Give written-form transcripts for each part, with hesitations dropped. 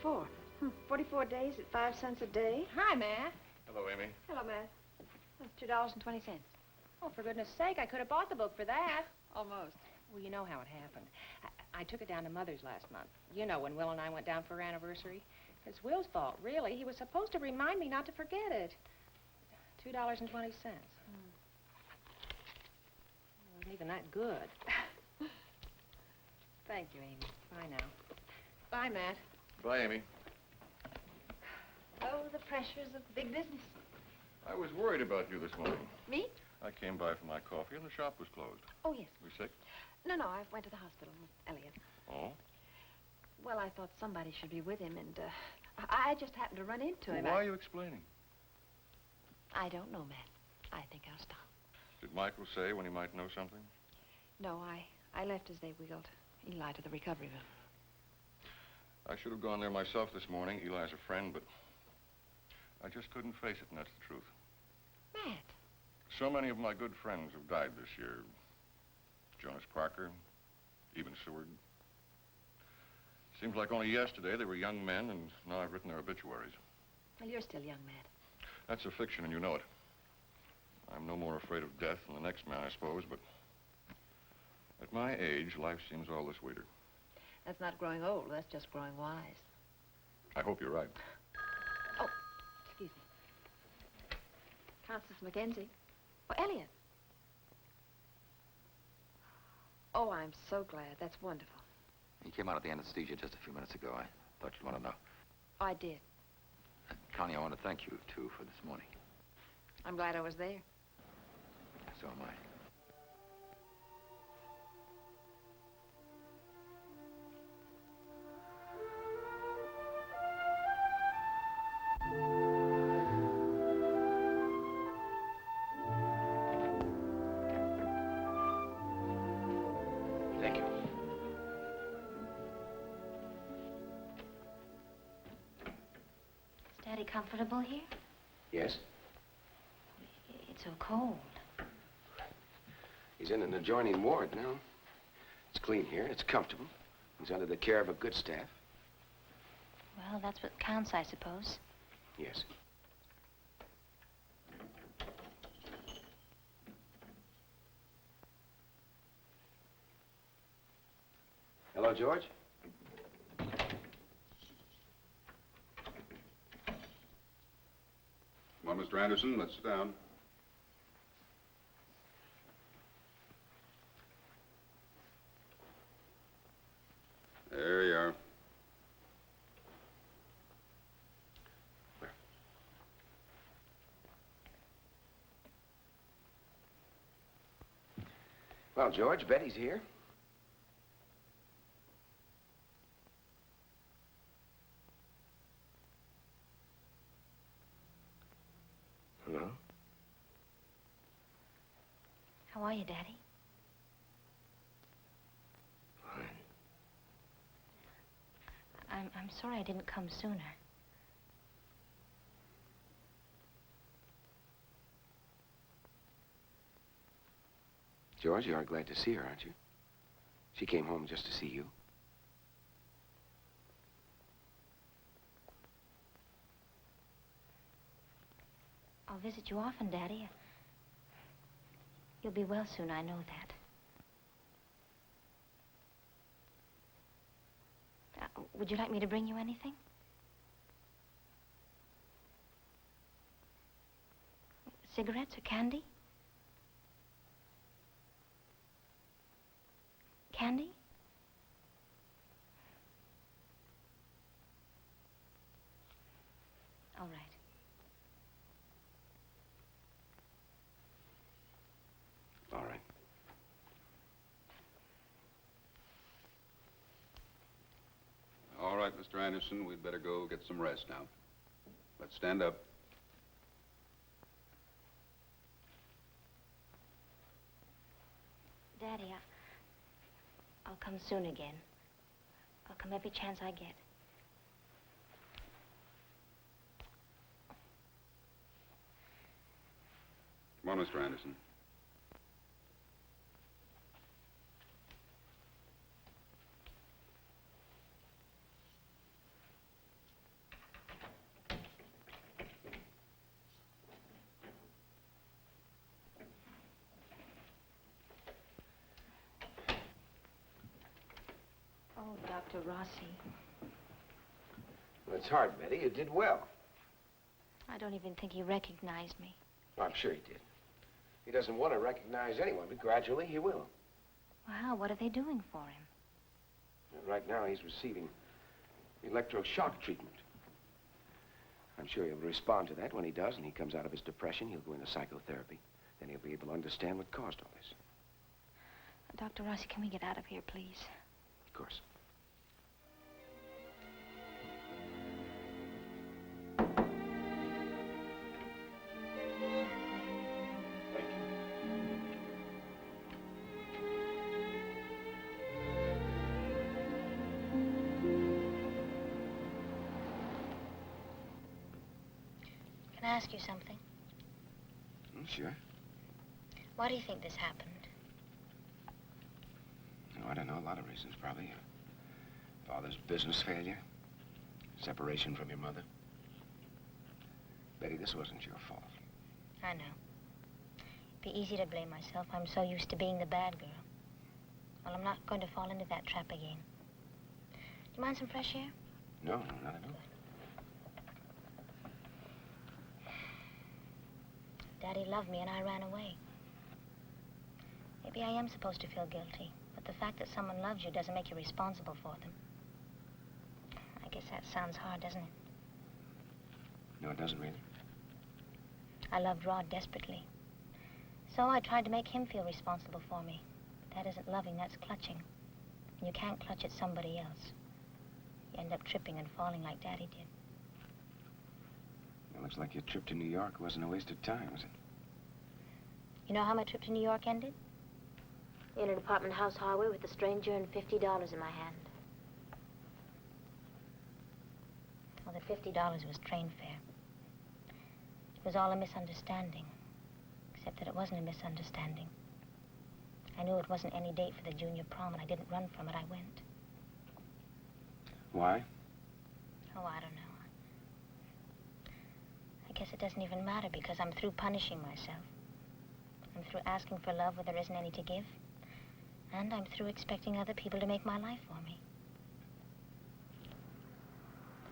44. 44 days at 5 cents a day. Hi, Matt. Hello, Amy. Hello, Matt. That's $2.20. Oh, for goodness sake, I could have bought the book for that. Almost. Well, you know how it happened. I took it down to Mother's last month. You know, when Will and I went down for our anniversary. It's Will's fault, really. He was supposed to remind me not to forget it. $2.20. It wasn't even that good. Thank you, Amy. Bye now. Bye, Matt. Bye, Amy. Oh, the pressures of big business. I was worried about you this morning. Me? I came by for my coffee and the shop was closed. Oh, yes. You sick? No, I went to the hospital with Elliot. Oh? Well, I thought somebody should be with him, and I just happened to run into him. Why are you explaining? I don't know, Matt. I think I'll stop. Did Michael say when he might know something? No, I left as they wheeled Eli to the recovery room. I should have gone there myself this morning. Eli's a friend, but I just couldn't face it, and that's the truth. Matt. So many of my good friends have died this year. Jonas Parker, even Seward. Seems like only yesterday they were young men, and now I've written their obituaries. Well, you're still young, Matt. That's a fiction, and you know it. I'm no more afraid of death than the next man, I suppose, but at my age, life seems all the sweeter. That's not growing old. That's just growing wise. I hope you're right. Oh, excuse me. Constance Mackenzie. Oh, Elliot. Oh, I'm so glad. That's wonderful. He came out of the anesthesia just a few minutes ago. I thought you'd want to know. Oh, I did. Connie, I want to thank you, too, for this morning. I'm glad I was there. So am I. Thank you. Is Daddy comfortable here? Yes? It's so cold. He's in an adjoining ward now. It's clean here. It's comfortable. He's under the care of a good staff. Well, that's what counts, I suppose. Yes. Hello, George? Well, Mr. Anderson, let's sit down. There you are. Well, George, Betty's here. Hello? How are you, Daddy? Fine. I'm sorry I didn't come sooner. George, you are glad to see her, aren't you? She came home just to see you. I'll visit you often, Daddy. You'll be well soon, I know that. Would you like me to bring you anything? Cigarettes or candy? Candy? All right. All right. All right, Mr. Anderson, we'd better go get some rest now. Let's stand up. Daddy, I'll come soon again. I'll come every chance I get. Come on, Mr. Anderson. Dr. Rossi. Well, it's hard, Betty. You did well. I don't even think he recognized me. I'm sure he did. He doesn't want to recognize anyone, but gradually he will. Well, how? What are they doing for him? And right now he's receiving electroshock treatment. I'm sure he'll respond to that. When he does and he comes out of his depression, he'll go into psychotherapy. Then he'll be able to understand what caused all this. Dr. Rossi, can we get out of here, please? Of course. Can I ask you something? Sure. Why do you think this happened? Oh, I don't know. A lot of reasons, probably. Father's business failure. Separation from your mother. Betty, this wasn't your fault. I know. It'd be easy to blame myself. I'm so used to being the bad girl. Well, I'm not going to fall into that trap again. Do you mind some fresh air? No, no, not at all. Daddy loved me and I ran away. Maybe I am supposed to feel guilty, but the fact that someone loves you doesn't make you responsible for them. I guess that sounds hard, doesn't it? No, it doesn't really. I loved Rod desperately. So I tried to make him feel responsible for me. But that isn't loving, that's clutching. And you can't clutch at somebody else. You end up tripping and falling like Daddy did. It looks like your trip to New York wasn't a waste of time, was it? You know how my trip to New York ended? In an apartment house highway with a stranger and $50 in my hand. Well, the $50 was train fare. It was all a misunderstanding. Except that it wasn't a misunderstanding. I knew it wasn't any date for the junior prom, and I didn't run from it. I went. Why? Oh, I don't know. I guess it doesn't even matter because I'm through punishing myself. I'm through asking for love where there isn't any to give. And I'm through expecting other people to make my life for me.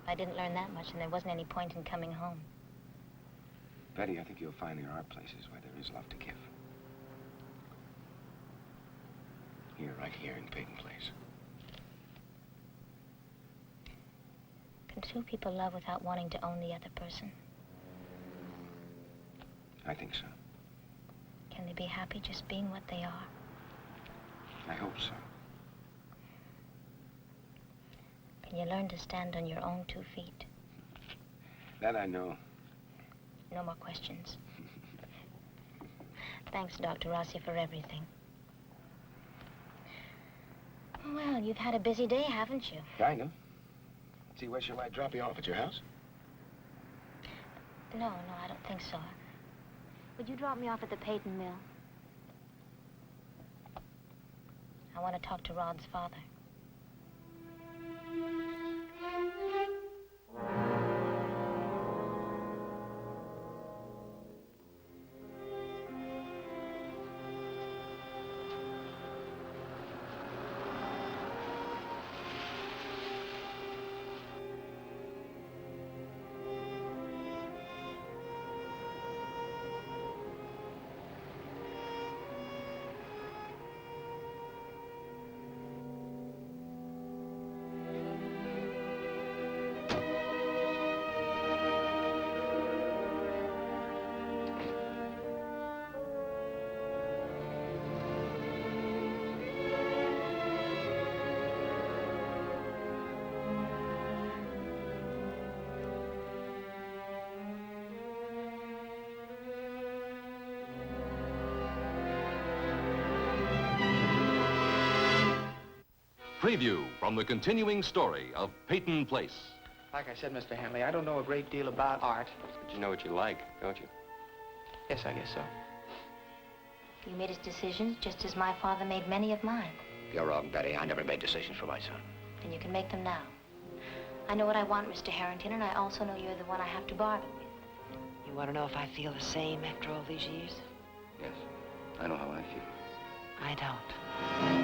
If I didn't learn that much, then there wasn't any point in coming home. Betty, I think you'll find there are places where there is love to give. Here, right here in Peyton Place. Can two people love without wanting to own the other person? I think so. Can they be happy just being what they are? I hope so. Can you learn to stand on your own 2 feet? That I know. No more questions. Thanks, Dr. Rossi, for everything. Well, you've had a busy day, haven't you? Kind of. See, where shall I drop you off? At your house? No, I don't think so. Would you drop me off at the Peyton mill? I want to talk to Rod's father. Preview from the continuing story of Peyton Place. Like I said, Mr. Hanley, I don't know a great deal about art. But you know what you like, don't you? Yes, I guess so. You made his decisions just as my father made many of mine. You're wrong, Betty. I never made decisions for my son. Then you can make them now. I know what I want, Mr. Harrington, and I also know you're the one I have to bargain with. You want to know if I feel the same after all these years? Yes. I know how I feel. I don't.